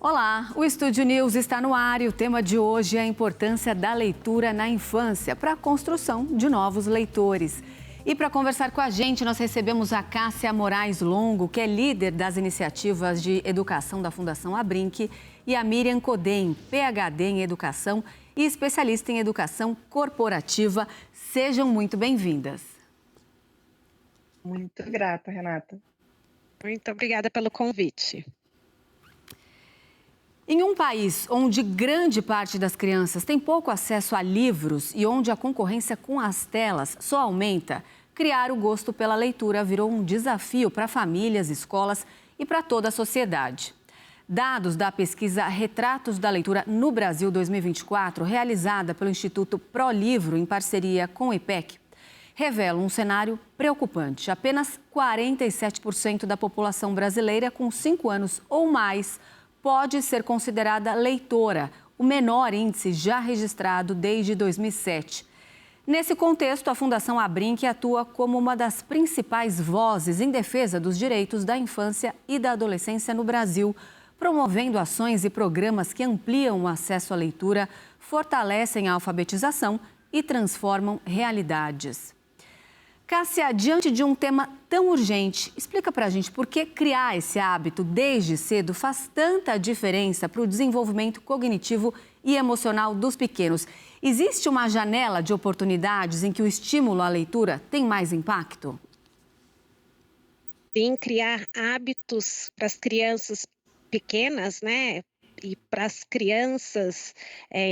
Olá, o Estúdio News está no ar e o tema de hoje é a importância da leitura na infância para a construção de novos leitores. E para conversar com a gente, nós recebemos a Cássia Moraes Longo, que é líder das iniciativas de educação da Fundação Abrinq, e a Miriam Codem, PhD em educação e especialista em educação corporativa. Sejam muito bem-vindas. Muito grata, Renata. Muito obrigada pelo convite. Em um país onde grande parte das crianças tem pouco acesso a livros e onde a concorrência com as telas só aumenta, criar o gosto pela leitura virou um desafio para famílias, escolas e para toda a sociedade. Dados da pesquisa Retratos da Leitura no Brasil 2024, realizada pelo Instituto ProLivro em parceria com o IPEC, revelam um cenário preocupante. Apenas 47% da população brasileira com 5 anos ou mais pode ser considerada leitora, o menor índice já registrado desde 2007. Nesse contexto, a Fundação Abrinq atua como uma das principais vozes em defesa dos direitos da infância e da adolescência no Brasil, promovendo ações e programas que ampliam o acesso à leitura, fortalecem a alfabetização e transformam realidades. Cássia, diante de um tema tão urgente, explica para a gente por que criar esse hábito desde cedo faz tanta diferença para o desenvolvimento cognitivo e emocional dos pequenos. Existe uma janela de oportunidades em que o estímulo à leitura tem mais impacto? Sim, criar hábitos para as crianças pequenas, né? E para as crianças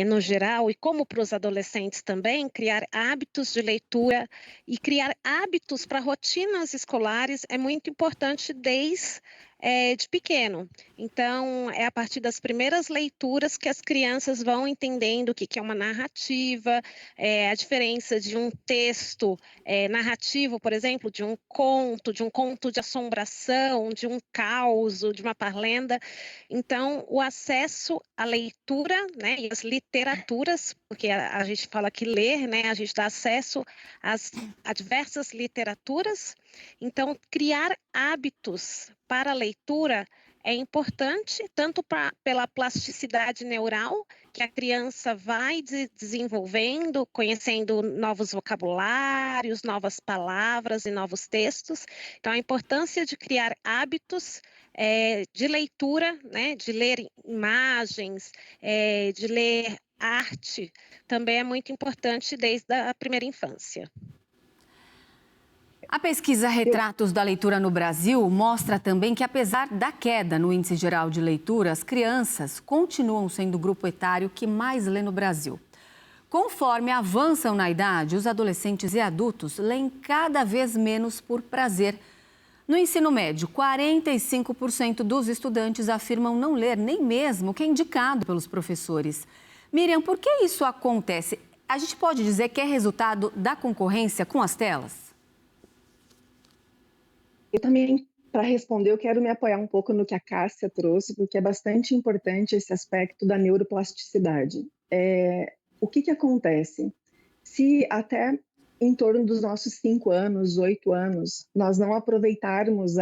no geral, e como para os adolescentes também, criar hábitos de leitura e criar hábitos para rotinas escolares é muito importante desde de pequeno. Então, é a partir das primeiras leituras que as crianças vão entendendo o que é uma narrativa, a diferença de um texto narrativo, por exemplo, de um conto de assombração, de um caos, de uma parlenda. Então, o acesso à leitura, né, e às literaturas, porque a gente fala que ler, né, a gente dá acesso a diversas literaturas. Então, criar hábitos para a leitura é importante, tanto pela plasticidade neural, que a criança vai desenvolvendo, conhecendo novos vocabulários, novas palavras e novos textos. Então, a importância de criar hábitos de leitura, né, de ler imagens, de ler arte, também é muito importante desde a primeira infância. A pesquisa Retratos da Leitura no Brasil mostra também que, apesar da queda no índice geral de leitura, as crianças continuam sendo o grupo etário que mais lê no Brasil. Conforme avançam na idade, os adolescentes e adultos leem cada vez menos por prazer. No ensino médio, 45% dos estudantes afirmam não ler nem mesmo o que é indicado pelos professores. Miriam, por que isso acontece? A gente pode dizer que é resultado da concorrência com as telas? Eu também, para responder, eu quero me apoiar um pouco no que a Cássia trouxe, porque é bastante importante esse aspecto da neuroplasticidade. O que acontece? Se até em torno dos nossos 5 anos, 8 anos, nós não aproveitarmos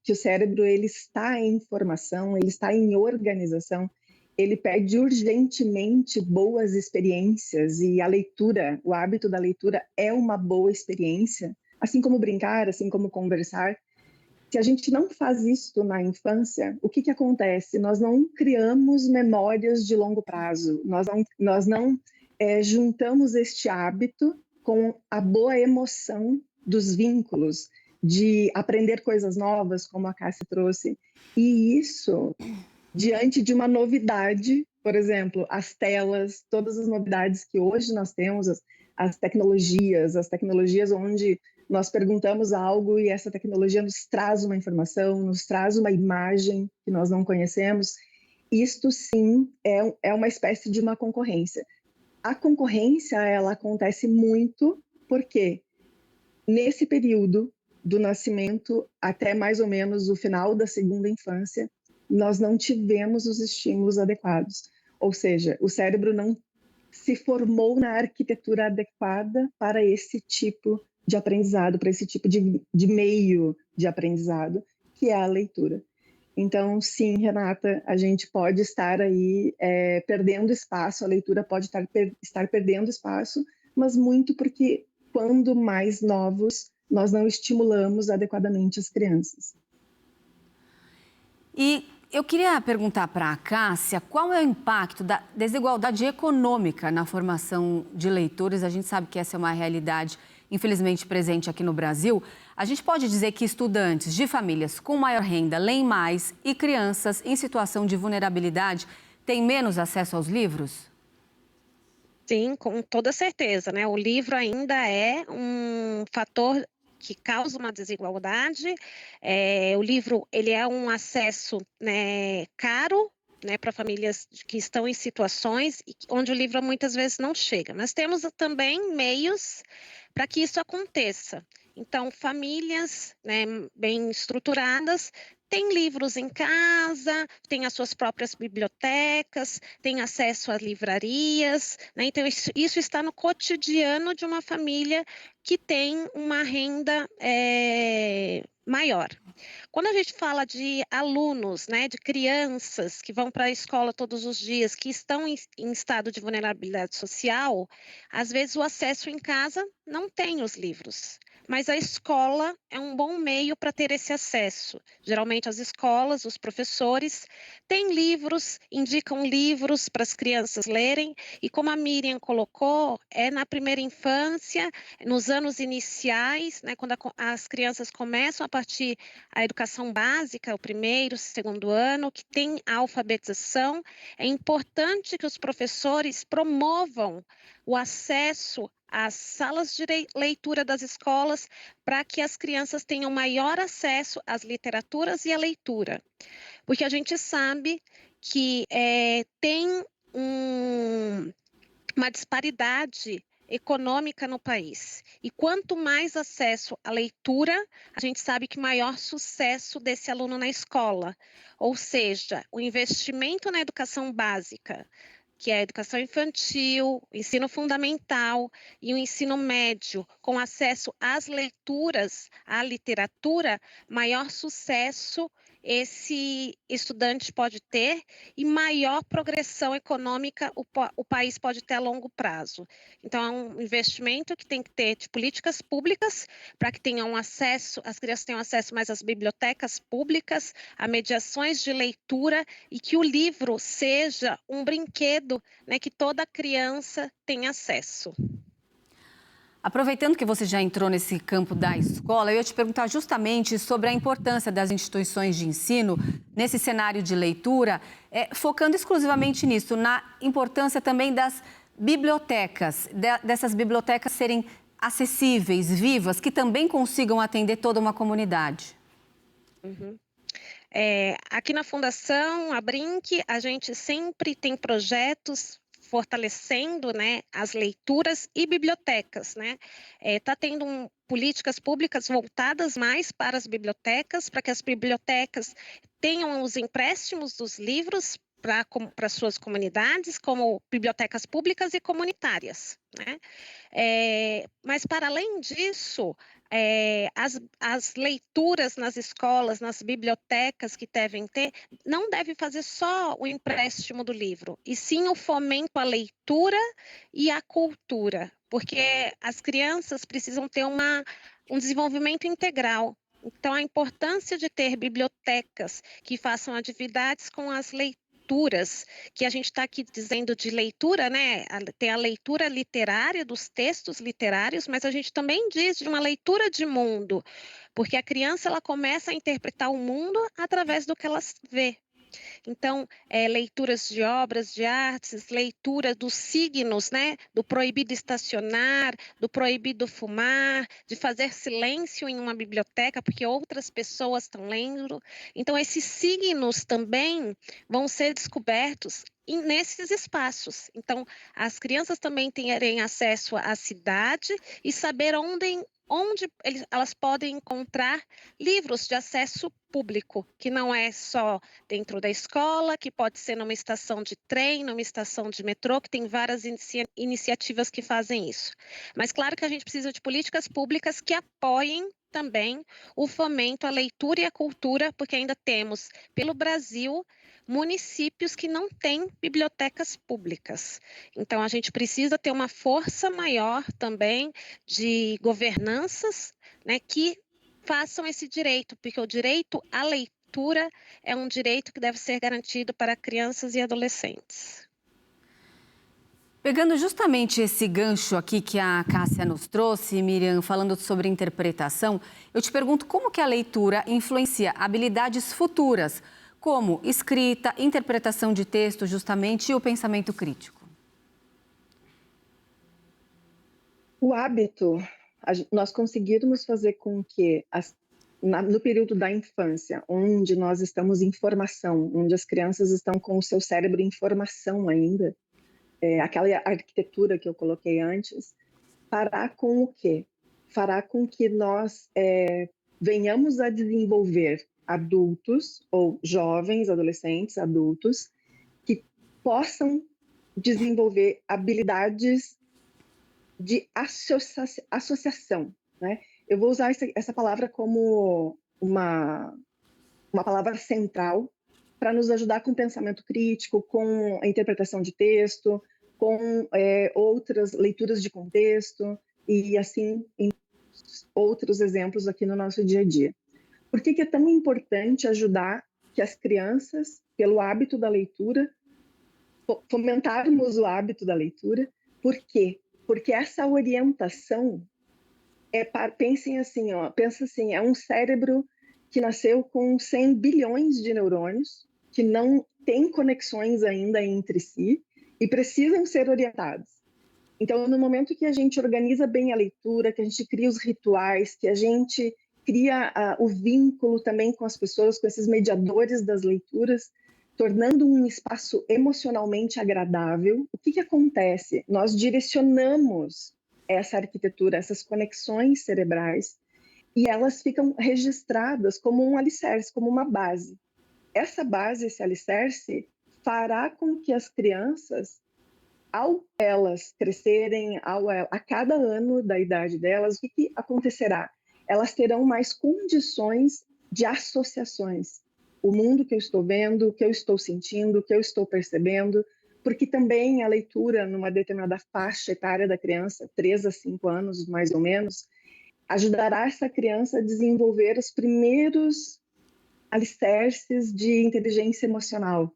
que o cérebro ele está em formação, ele está em organização, ele pede urgentemente boas experiências, e a leitura, o hábito da leitura é uma boa experiência, assim como brincar, assim como conversar. Se a gente não faz isso na infância, o que acontece? Nós não criamos memórias de longo prazo, nós não juntamos este hábito com a boa emoção dos vínculos, de aprender coisas novas, como a Cássia trouxe. E isso, diante de uma novidade, por exemplo, as telas, todas as novidades que hoje nós temos, as tecnologias onde nós perguntamos algo e essa tecnologia nos traz uma informação, nos traz uma imagem que nós não conhecemos. Isto sim é uma espécie de uma concorrência. A concorrência, ela acontece muito porque nesse período do nascimento até mais ou menos o final da segunda infância, nós não tivemos os estímulos adequados. Ou seja, o cérebro não se formou na arquitetura adequada para esse tipo de aprendizado, para esse tipo de meio de aprendizado, que é a leitura. Então, sim, Renata, a gente pode estar aí perdendo espaço, a leitura pode estar perdendo espaço, mas muito porque, quando mais novos, nós não estimulamos adequadamente as crianças. E eu queria perguntar para a Cássia qual é o impacto da desigualdade econômica na formação de leitores. A gente sabe que essa é uma realidade, infelizmente, presente aqui no Brasil. A gente pode dizer que estudantes de famílias com maior renda leem mais e crianças em situação de vulnerabilidade têm menos acesso aos livros? Sim, com toda certeza, né? O livro ainda é um fator que causa uma desigualdade. O livro ele é um acesso, né, caro, né, para famílias que estão em situações onde o livro muitas vezes não chega. Mas temos também meios para que isso aconteça. Então, famílias, né, bem estruturadas têm livros em casa, têm as suas próprias bibliotecas, têm acesso a livrarias, né? Então, isso está no cotidiano de uma família que tem uma renda maior. Quando a gente fala de alunos, né, de crianças que vão para a escola todos os dias, que estão em estado de vulnerabilidade social, às vezes o acesso em casa não tem os livros. Mas a escola é um bom meio para ter esse acesso. Geralmente as escolas, os professores, têm livros, indicam livros para as crianças lerem, e como a Miriam colocou, é na primeira infância, nos anos iniciais, né, quando as crianças começam a partir a educação básica, o primeiro, segundo ano, que tem a alfabetização. É importante que os professores promovam o acesso às salas de leitura das escolas para que as crianças tenham maior acesso às literaturas e à leitura. Porque a gente sabe que tem uma disparidade econômica no país. E quanto mais acesso à leitura, a gente sabe que maior sucesso desse aluno na escola. Ou seja, o investimento na educação básica, que é a educação infantil, o ensino fundamental e o ensino médio, com acesso às leituras, à literatura, maior sucesso esse estudante pode ter e maior progressão econômica o país pode ter a longo prazo. Então, é um investimento que tem que ter de políticas públicas para que tenham acesso, as crianças tenham acesso mais às bibliotecas públicas, a mediações de leitura e que o livro seja um brinquedo, né, que toda criança tenha acesso. Aproveitando que você já entrou nesse campo da escola, eu ia te perguntar justamente sobre a importância das instituições de ensino nesse cenário de leitura, focando exclusivamente nisso, na importância também das bibliotecas, dessas bibliotecas serem acessíveis, vivas, que também consigam atender toda uma comunidade. Uhum. Aqui na Fundação, a Brinque, a gente sempre tem projetos fortalecendo, né, as leituras e bibliotecas, né? Tá tendo políticas públicas voltadas mais para as bibliotecas, para que as bibliotecas tenham os empréstimos dos livros para suas comunidades, como bibliotecas públicas e comunitárias, né? Mas, para além disso, as leituras nas escolas, nas bibliotecas que devem ter, não deve fazer só o empréstimo do livro, e sim o fomento à leitura e à cultura, porque as crianças precisam ter um desenvolvimento integral. Então, a importância de ter bibliotecas que façam atividades com as leituras, que a gente está aqui dizendo de leitura, né? Tem a leitura literária dos textos literários, mas a gente também diz de uma leitura de mundo, porque a criança ela começa a interpretar o mundo através do que ela vê. Então, leituras de obras de artes, leitura dos signos, né? Do proibido estacionar, do proibido fumar, de fazer silêncio em uma biblioteca, porque outras pessoas estão lendo. Então, esses signos também vão ser descobertos nesses espaços. Então, as crianças também terem acesso à cidade e saber onde onde elas podem encontrar livros de acesso público, que não é só dentro da escola, que pode ser numa estação de trem, numa estação de metrô, que tem várias iniciativas que fazem isso. Mas claro que a gente precisa de políticas públicas que apoiem também o fomento à leitura e à cultura, porque ainda temos, pelo Brasil, municípios que não têm bibliotecas públicas. Então, a gente precisa ter uma força maior também de governanças, né, que façam esse direito, porque o direito à leitura é um direito que deve ser garantido para crianças e adolescentes. Pegando justamente esse gancho aqui que a Cássia nos trouxe, Miriam, falando sobre interpretação, eu te pergunto como que a leitura influencia habilidades futuras, como escrita, interpretação de texto, justamente, e o pensamento crítico. O hábito, nós conseguirmos fazer com que, no período da infância, onde nós estamos em formação, onde as crianças estão com o seu cérebro em formação ainda, aquela arquitetura que eu coloquei antes, fará com o quê? Fará com que nós venhamos a desenvolver adultos, ou jovens, adolescentes, adultos, que possam desenvolver habilidades de associação, né? Eu vou usar essa palavra como uma palavra central para nos ajudar com o pensamento crítico, com a interpretação de texto, com outras leituras de contexto e assim em outros exemplos aqui no nosso dia a dia. Por que é tão importante ajudar que as crianças, pelo hábito da leitura, fomentarmos o hábito da leitura? Por quê? Porque essa orientação pensem assim, pensa assim, é um cérebro que nasceu com 100 bilhões de neurônios, que não tem conexões ainda entre si e precisam ser orientados. Então, no momento que a gente organiza bem a leitura, que a gente cria os rituais, que a gente cria o vínculo também com as pessoas, com esses mediadores das leituras, tornando um espaço emocionalmente agradável, o que acontece? Nós direcionamos essa arquitetura, essas conexões cerebrais, e elas ficam registradas como um alicerce, como uma base. Essa base, esse alicerce, fará com que as crianças, ao elas crescerem, a cada ano da idade delas, o que acontecerá? Elas terão mais condições de associações. O mundo que eu estou vendo, o que eu estou sentindo, o que eu estou percebendo, porque também a leitura numa determinada faixa etária da criança, 3 a 5 anos mais ou menos, ajudará essa criança a desenvolver os primeiros alicerces de inteligência emocional,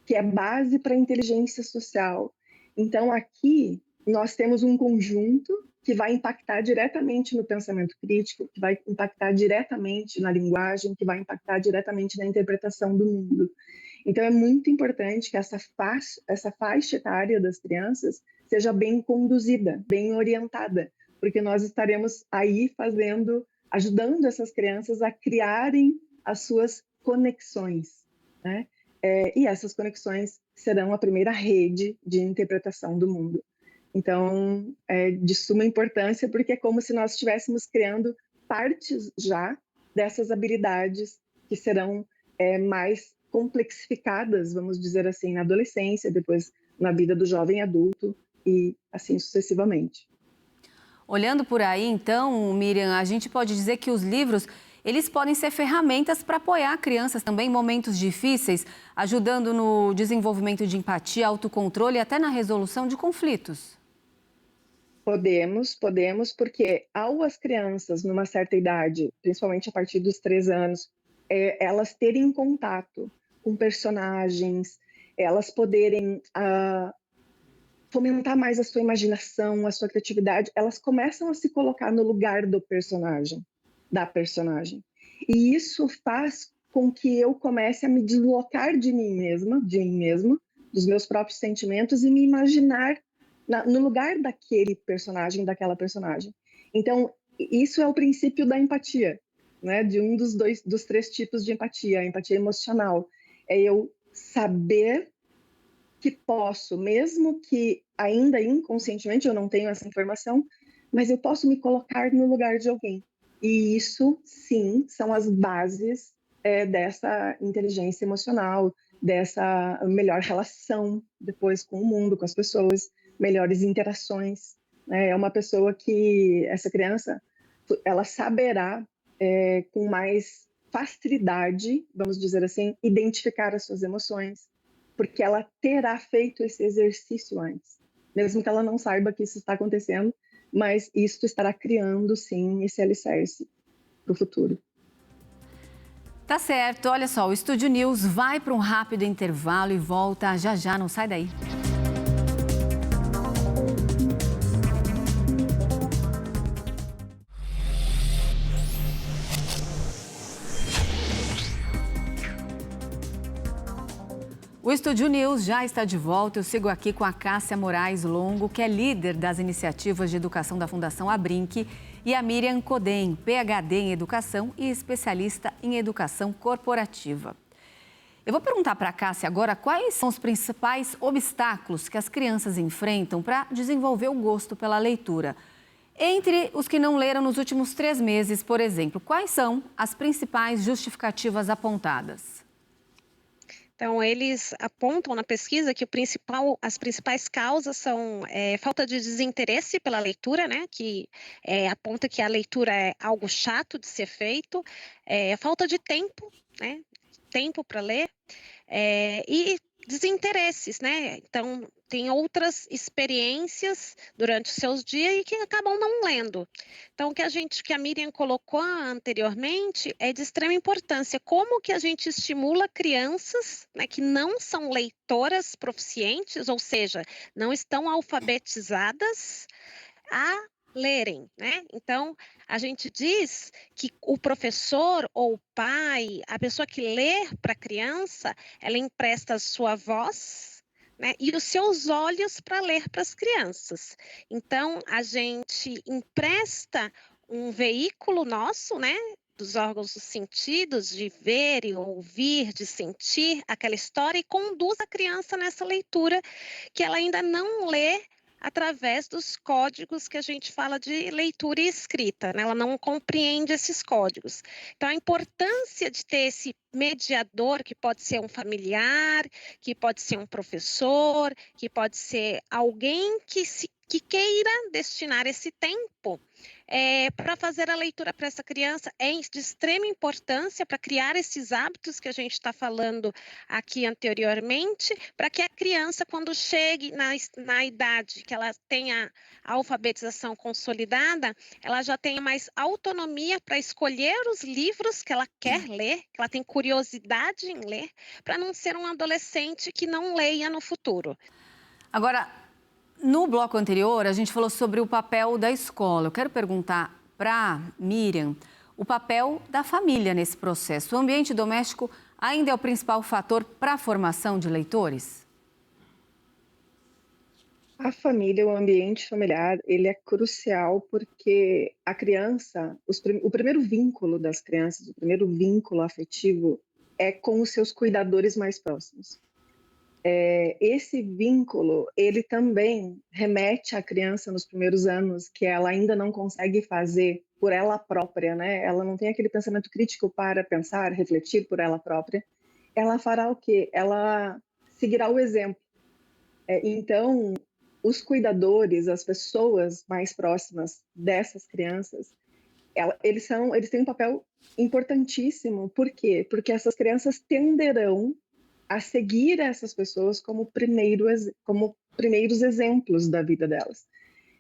que é base para a inteligência social. Então, aqui, nós temos um conjunto que vai impactar diretamente no pensamento crítico, que vai impactar diretamente na linguagem, que vai impactar diretamente na interpretação do mundo. Então, é muito importante que essa faixa etária das crianças seja bem conduzida, bem orientada, porque nós estaremos aí ajudando essas crianças a criarem as suas conexões, né? E essas conexões serão a primeira rede de interpretação do mundo. Então, é de suma importância, porque é como se nós estivéssemos criando partes já dessas habilidades que serão mais complexificadas, vamos dizer assim, na adolescência, depois na vida do jovem adulto e assim sucessivamente. Olhando por aí, então, Miriam, a gente pode dizer que os livros, eles podem ser ferramentas para apoiar crianças também em momentos difíceis, ajudando no desenvolvimento de empatia, autocontrole e até na resolução de conflitos. Podemos, porque ao as crianças, numa certa idade, principalmente a partir dos 3 anos, elas terem contato com personagens, elas poderem fomentar mais a sua imaginação, a sua criatividade, elas começam a se colocar no lugar do personagem, da personagem. E isso faz com que eu comece a me deslocar de mim mesmo, dos meus próprios sentimentos e me imaginar no lugar daquele personagem, daquela personagem. Então, isso é o princípio da empatia, né? De um dos 3 tipos de empatia, a empatia emocional. É eu saber que posso, mesmo que ainda inconscientemente eu não tenho essa informação, mas eu posso me colocar no lugar de alguém. E isso, sim, são as bases dessa inteligência emocional, dessa melhor relação depois com o mundo, com as pessoas, melhores interações. Né? É uma pessoa que, essa criança, ela saberá com mais facilidade, vamos dizer assim, identificar as suas emoções, porque ela terá feito esse exercício antes. Mesmo que ela não saiba que isso está acontecendo, mas isso estará criando, sim, esse alicerce para o futuro. Tá certo, olha só, o Estúdio News vai para um rápido intervalo e volta já já, não sai daí. O Estúdio News já está de volta. Eu sigo aqui com a Cássia Moraes Longo, que é líder das iniciativas de educação da Fundação Abrinq, e a Miriam Codem, PhD em educação e especialista em educação corporativa. Eu vou perguntar para a Cássia agora quais são os principais obstáculos que as crianças enfrentam para desenvolver o gosto pela leitura. Entre os que não leram nos últimos 3 meses, por exemplo, quais são as principais justificativas apontadas? Então, eles apontam na pesquisa que as principais causas são falta de desinteresse pela leitura, né? Que aponta que a leitura é algo chato de ser feito, falta de tempo, né? Tempo para ler, e desinteresses, né? Então, tem outras experiências durante os seus dias e que acabam não lendo. Então, que a Miriam colocou anteriormente é de extrema importância. Como que a gente estimula crianças, né, que não são leitoras proficientes, ou seja, não estão alfabetizadas, a lerem, né? Então, a gente diz que o professor ou o pai, a pessoa que lê para a criança, ela empresta a sua voz, né, e os seus olhos para ler para as crianças. Então, a gente empresta um veículo nosso, né, dos órgãos dos sentidos, de ver e ouvir, de sentir aquela história e conduz a criança nessa leitura que ela ainda não lê através dos códigos que a gente fala de leitura e escrita, né? Ela não compreende esses códigos. Então, a importância de ter esse mediador, que pode ser um familiar, que pode ser um professor, que pode ser alguém que queira destinar esse tempo para fazer a leitura para essa criança, é de extrema importância para criar esses hábitos que a gente está falando aqui anteriormente, para que a criança, quando chegue na idade que ela tenha a alfabetização consolidada, ela já tenha mais autonomia para escolher os livros que ela quer ler, que ela tem curiosidade em ler, para não ser um adolescente que não leia no futuro. Agora, no bloco anterior, a gente falou sobre o papel da escola. Eu quero perguntar para Miriam o papel da família nesse processo. O ambiente doméstico ainda é o principal fator para a formação de leitores? A família, o ambiente familiar, ele é crucial porque a criança, o primeiro vínculo das crianças, o primeiro vínculo afetivo é com os seus cuidadores mais próximos. Esse vínculo, ele também remete à criança nos primeiros anos que ela ainda não consegue fazer por ela própria, né? Ela não tem aquele pensamento crítico para pensar, refletir por ela própria. Ela fará o quê? Ela seguirá o exemplo. Então, os cuidadores, as pessoas mais próximas dessas crianças, eles têm um papel importantíssimo. Por quê? Porque essas crianças tenderão a seguir essas pessoas como primeiros exemplos da vida delas.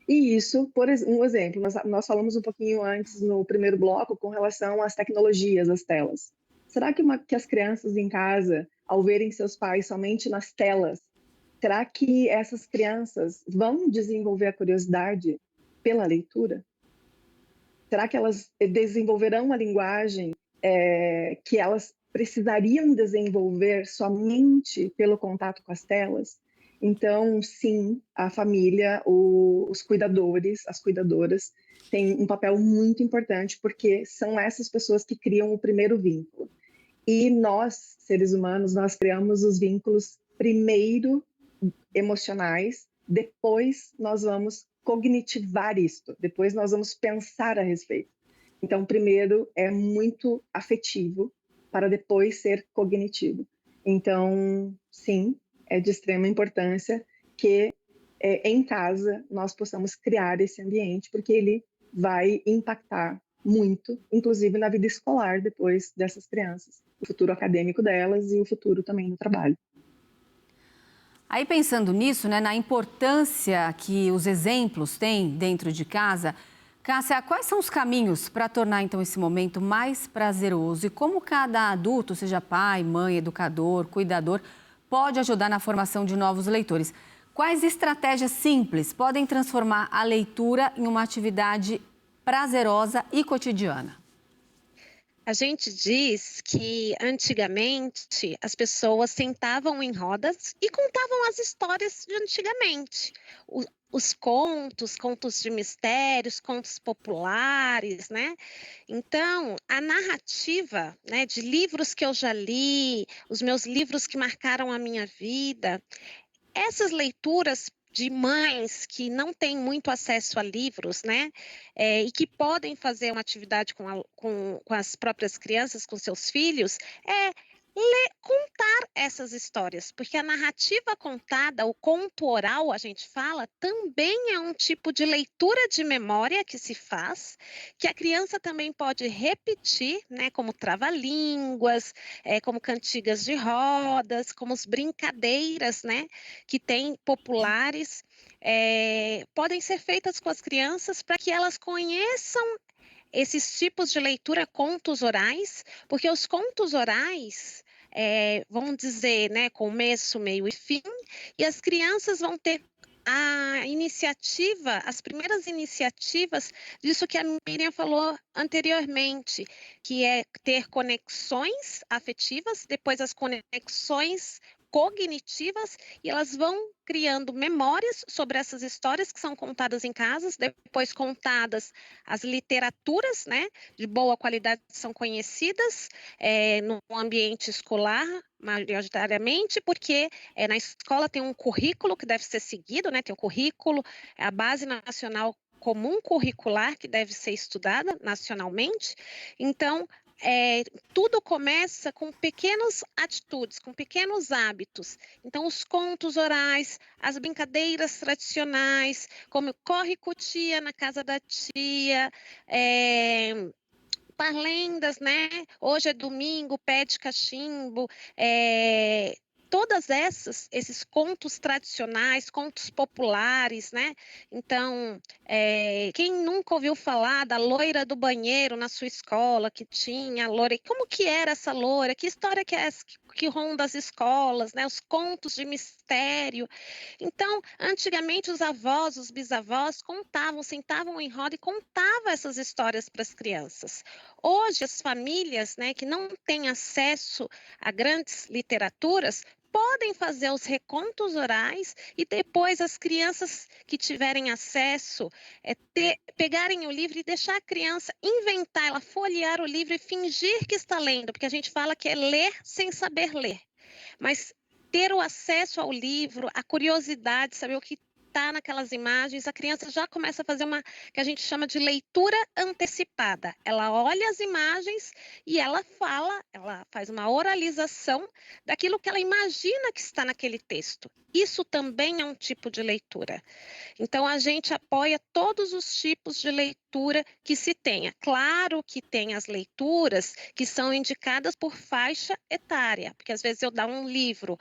E isso, por um exemplo, nós falamos um pouquinho antes no primeiro bloco com relação às tecnologias, às telas. Será que as crianças em casa, ao verem seus pais somente nas telas, será que essas crianças vão desenvolver a curiosidade pela leitura? Será que elas desenvolverão a linguagem que elas precisariam desenvolver somente pelo contato com as telas? Então, sim, a família, os cuidadores, as cuidadoras, têm um papel muito importante, porque são essas pessoas que criam o primeiro vínculo. E nós, seres humanos, nós criamos os vínculos primeiro emocionais, depois nós vamos cognitivar isto, depois nós vamos pensar a respeito. Então, primeiro é muito afetivo para depois ser cognitivo. Então, sim, é de extrema importância que em casa nós possamos criar esse ambiente, porque ele vai impactar muito, inclusive na vida escolar depois dessas crianças, o futuro acadêmico delas e o futuro também no trabalho. Aí pensando nisso, né, na importância que os exemplos têm dentro de casa, Cássia, quais são os caminhos para tornar então esse momento mais prazeroso e como cada adulto, seja pai, mãe, educador, cuidador, pode ajudar na formação de novos leitores? Quais estratégias simples podem transformar a leitura em uma atividade prazerosa e cotidiana? A gente diz que antigamente as pessoas sentavam em rodas e contavam as histórias de antigamente. Os contos, contos de mistérios, contos populares, né? Então, a narrativa, né, de livros que eu já li, os meus livros que marcaram a minha vida, essas leituras de mães que não têm muito acesso a livros, né, e que podem fazer uma atividade com as próprias crianças, com seus filhos, é contar essas histórias, porque a narrativa contada, o conto oral, a gente fala, também é um tipo de leitura de memória que se faz, que a criança também pode repetir, né, como trava-línguas, como cantigas de rodas, como as brincadeiras, né, que tem populares, podem ser feitas com as crianças para que elas conheçam esses tipos de leitura, contos orais, porque os contos orais, vamos dizer, né, começo, meio e fim, e as crianças vão ter a iniciativa, as primeiras iniciativas disso que a Miriam falou anteriormente, que é ter conexões afetivas, depois as conexões cognitivas, e elas vão criando memórias sobre essas histórias que são contadas em casas, depois contadas as literaturas, né, de boa qualidade são conhecidas no ambiente escolar, majoritariamente, porque na escola tem um currículo que deve ser seguido, né, tem o currículo, a base nacional comum curricular que deve ser estudada nacionalmente. Então, tudo começa com pequenas atitudes, com pequenos hábitos. Então, os contos orais, as brincadeiras tradicionais, como corre com tia na casa da tia, parlendas, né? Hoje é domingo, pede cachimbo, todas esses contos tradicionais, contos populares, né? Então, quem nunca ouviu falar da loira do banheiro na sua escola, que tinha a loira, como que era essa loira? Que história que é essa que ronda as escolas, né? Os contos de mistério. Então, antigamente os avós, os bisavós contavam, sentavam em roda e contavam essas histórias para as crianças. Hoje, as famílias, né, que não têm acesso a grandes literaturas, podem fazer os recontos orais e depois as crianças que tiverem acesso, pegarem o livro e deixar a criança inventar, ela folhear o livro e fingir que está lendo, porque a gente fala que é ler sem saber ler. Mas ter o acesso ao livro, a curiosidade, saber o que está naquelas imagens, a criança já começa a fazer uma que a gente chama de leitura antecipada. Ela olha as imagens e ela faz uma oralização daquilo que ela imagina que está naquele texto. Isso também é um tipo de leitura. Então, a gente apoia todos os tipos de leitura que se tenha. Claro que tem as leituras que são indicadas por faixa etária, porque às vezes eu dar um livro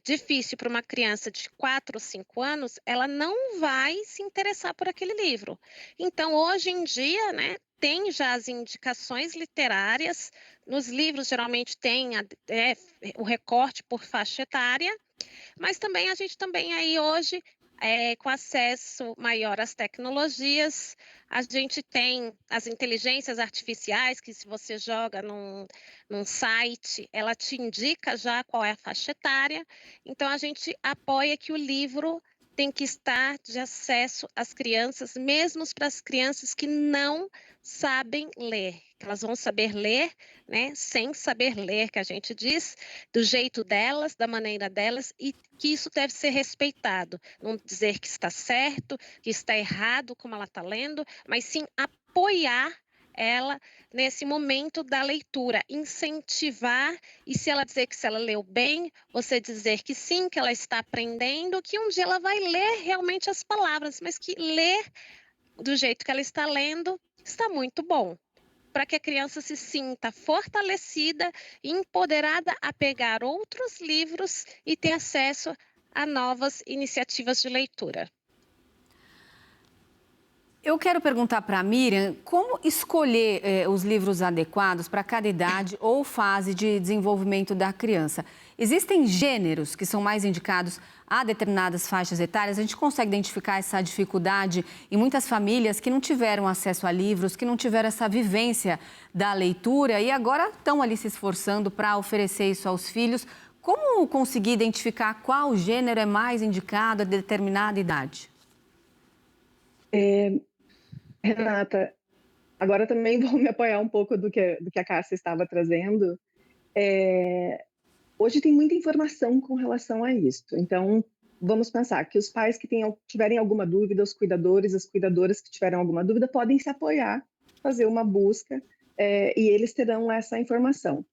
difícil para uma criança de 4 ou 5 anos, ela não vai se interessar por aquele livro. Então, hoje em dia, né, tem já as indicações literárias, nos livros geralmente tem o recorte por faixa etária, mas também a gente também aí hoje, com acesso maior às tecnologias, a gente tem as inteligências artificiais que se você joga num site, ela te indica já qual é a faixa etária. Então a gente apoia que o livro tem que estar de acesso às crianças, mesmo para as crianças que não sabem ler, que elas vão saber ler, né, sem saber ler, que a gente diz, do jeito delas, da maneira delas, e que isso deve ser respeitado. Não dizer que está certo, que está errado como ela está lendo, mas sim apoiar ela nesse momento da leitura, incentivar, e se ela dizer que se ela leu bem, você dizer que sim, que ela está aprendendo, que um dia ela vai ler realmente as palavras, mas que ler do jeito que ela está lendo está muito bom, para que a criança se sinta fortalecida e empoderada a pegar outros livros e ter acesso a novas iniciativas de leitura. Eu quero perguntar para a Miriam como escolher os livros adequados para cada idade ou fase de desenvolvimento da criança. Existem gêneros que são mais indicados a determinadas faixas etárias? A gente consegue identificar essa dificuldade em muitas famílias que não tiveram acesso a livros, que não tiveram essa vivência da leitura e agora estão ali se esforçando para oferecer isso aos filhos. Como conseguir identificar qual gênero é mais indicado a determinada idade? Renata, agora também vou me apoiar um pouco do que a Cássia estava trazendo. Hoje tem muita informação com relação a isso. Então, vamos pensar que os pais que tiverem alguma dúvida, os cuidadores, as cuidadoras que tiveram alguma dúvida, podem se apoiar, fazer uma busca, e eles terão essa informação.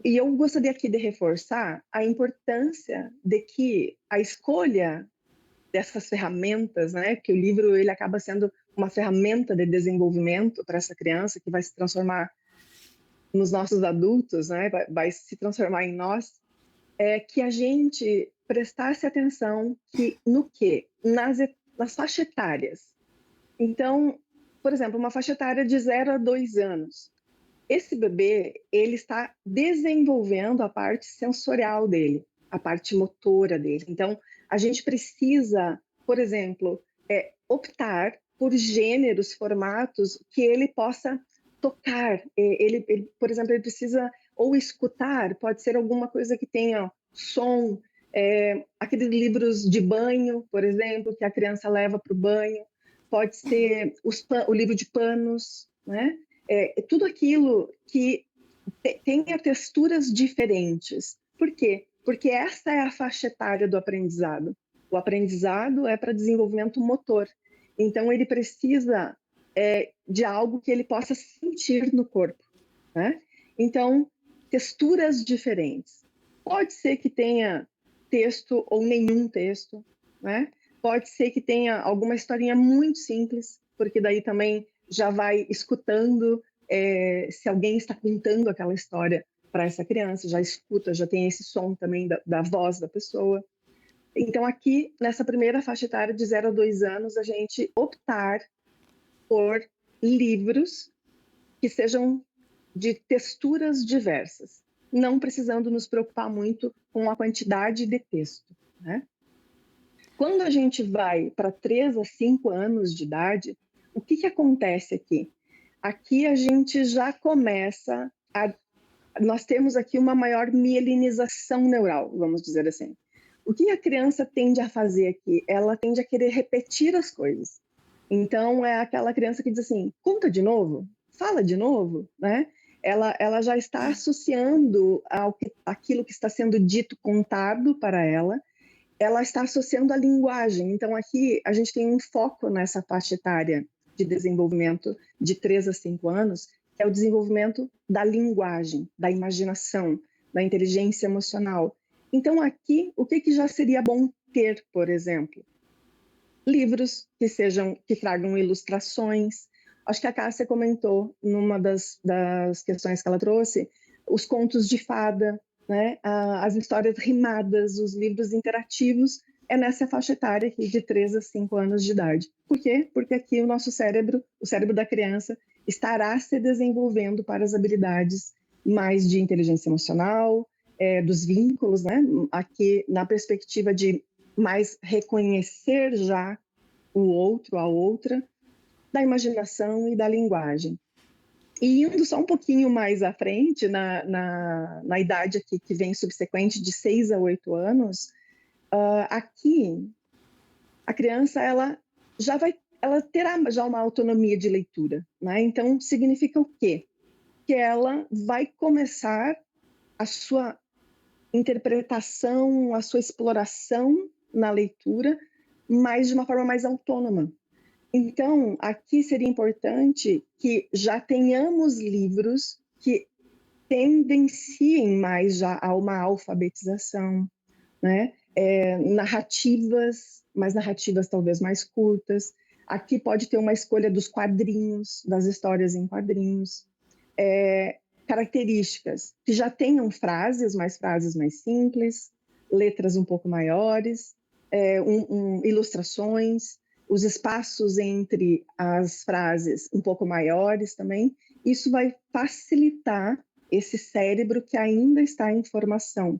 E eu gostaria aqui de reforçar a importância de que a escolha dessas ferramentas, né, que o livro ele acaba sendo uma ferramenta de desenvolvimento para essa criança que vai se transformar nos nossos adultos, né, vai se transformar em nós, que a gente prestasse atenção nas faixas etárias. Então, por exemplo, uma faixa etária de 0 a 2 anos. Esse bebê, ele está desenvolvendo a parte sensorial dele, a parte motora dele. Então, a gente precisa, por exemplo, optar por gêneros, formatos que ele possa tocar. Ele, por exemplo, ele precisa ou escutar, pode ser alguma coisa que tenha som, aqueles livros de banho, por exemplo, que a criança leva para o banho, pode ser o livro de panos, né? Tudo aquilo que tenha texturas diferentes. Por quê? Porque essa é a faixa etária do aprendizado. O aprendizado é para desenvolvimento motor. Então, ele precisa de algo que ele possa sentir no corpo, né? Então, texturas diferentes. Pode ser que tenha texto ou nenhum texto, né? Pode ser que tenha alguma historinha muito simples, porque daí também já vai escutando se alguém está contando aquela história para essa criança, já escuta, já tem esse som também da voz da pessoa. Então, aqui, nessa primeira faixa etária de 0 a 2 anos, a gente optar por livros que sejam de texturas diversas, não precisando nos preocupar muito com a quantidade de texto, né? Quando a gente vai para 3 a 5 anos de idade, o que acontece aqui? Aqui a gente já começa nós temos aqui uma maior mielinização neural, vamos dizer assim. O que a criança tende a fazer aqui? Ela tende a querer repetir as coisas. Então, é aquela criança que diz assim, conta de novo, fala de novo, né? Ela já está associando aquilo que está sendo dito, contado para ela está associando a linguagem. Então, aqui a gente tem um foco nessa faixa etária de desenvolvimento de 3 a 5 anos, que é o desenvolvimento da linguagem, da imaginação, da inteligência emocional. Então, aqui, o que já seria bom ter, por exemplo? Livros que tragam ilustrações. Acho que a Cássia comentou, numa das questões que ela trouxe, os contos de fada, né? As histórias rimadas, os livros interativos, é nessa faixa etária aqui de 3 a 5 anos de idade. Por quê? Porque aqui o nosso cérebro, o cérebro da criança, estará se desenvolvendo para as habilidades mais de inteligência emocional, dos vínculos, né? Aqui na perspectiva de mais reconhecer já o outro, a outra, da imaginação e da linguagem. E indo só um pouquinho mais à frente, na idade aqui que vem subsequente, de 6 a 8 anos, aqui a criança ela terá já uma autonomia de leitura, né? Então significa o quê? Que ela vai começar a sua interpretação, a sua exploração na leitura, mas de uma forma mais autônoma. Então, aqui seria importante que já tenhamos livros que tendenciem mais já a uma alfabetização, né? Narrativas, mas narrativas talvez mais curtas. Aqui pode ter uma escolha dos quadrinhos, das histórias em quadrinhos. Características que já tenham frases mais simples, letras um pouco maiores, ilustrações, os espaços entre as frases um pouco maiores também. Isso vai facilitar esse cérebro que ainda está em formação.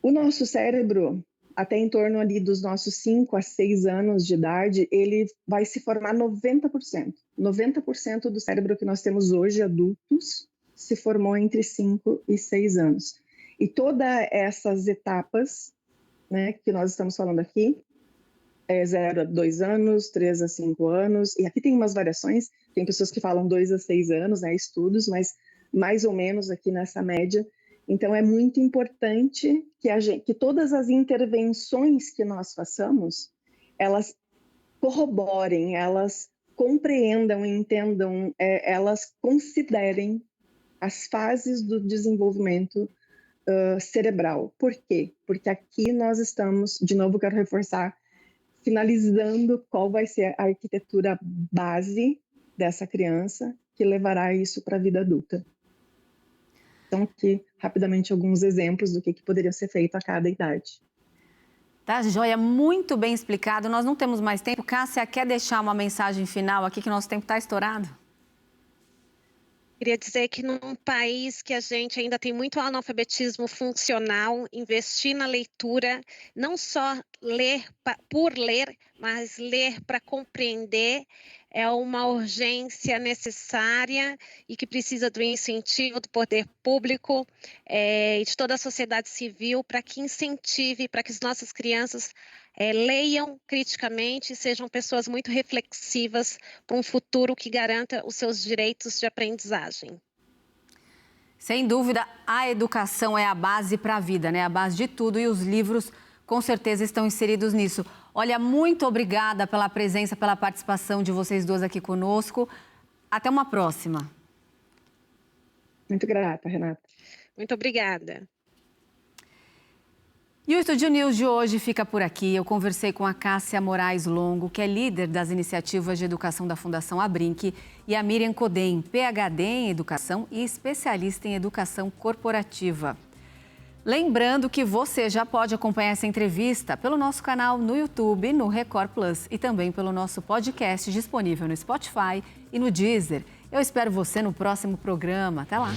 O nosso cérebro, até em torno ali dos nossos 5 a 6 anos de idade, ele vai se formar 90%. 90% do cérebro que nós temos hoje, adultos, se formou entre 5 e 6 anos. E todas essas etapas, né, que nós estamos falando aqui, 0 a 2 anos, 3 a 5 anos, e aqui tem umas variações, tem pessoas que falam 2 a 6 anos, né, estudos, mas mais ou menos aqui nessa média. Então, é muito importante que todas as intervenções que nós façamos, elas corroborem, elas compreendam, entendam, elas considerem as fases do desenvolvimento cerebral. Por quê? Porque aqui nós estamos, de novo quero reforçar, finalizando qual vai ser a arquitetura base dessa criança que levará isso para a vida adulta. Então, aqui, rapidamente, alguns exemplos do que poderia ser feito a cada idade. Tá, joia, muito bem explicado. Nós não temos mais tempo. Cássia, quer deixar uma mensagem final aqui, que nosso tempo está estourado? Queria dizer que num país que a gente ainda tem muito analfabetismo funcional, investir na leitura, não só ler por ler, mas ler para compreender, é uma urgência necessária e que precisa do incentivo do poder público e de toda a sociedade civil para que incentive, para que as nossas crianças leiam criticamente e sejam pessoas muito reflexivas para um futuro que garanta os seus direitos de aprendizagem. Sem dúvida, a educação é a base para a vida, né? A base de tudo, e os livros com certeza estão inseridos nisso. Olha, muito obrigada pela presença, pela participação de vocês duas aqui conosco. Até uma próxima. Muito grata, Renata. Muito obrigada. E o Estúdio News de hoje fica por aqui. Eu conversei com a Cássia Moraes Longo, que é líder das iniciativas de educação da Fundação Abrinq, e a Miriam Codem, PhD em educação e especialista em educação corporativa. Lembrando que você já pode acompanhar essa entrevista pelo nosso canal no YouTube, no Record Plus, e também pelo nosso podcast disponível no Spotify e no Deezer. Eu espero você no próximo programa. Até lá!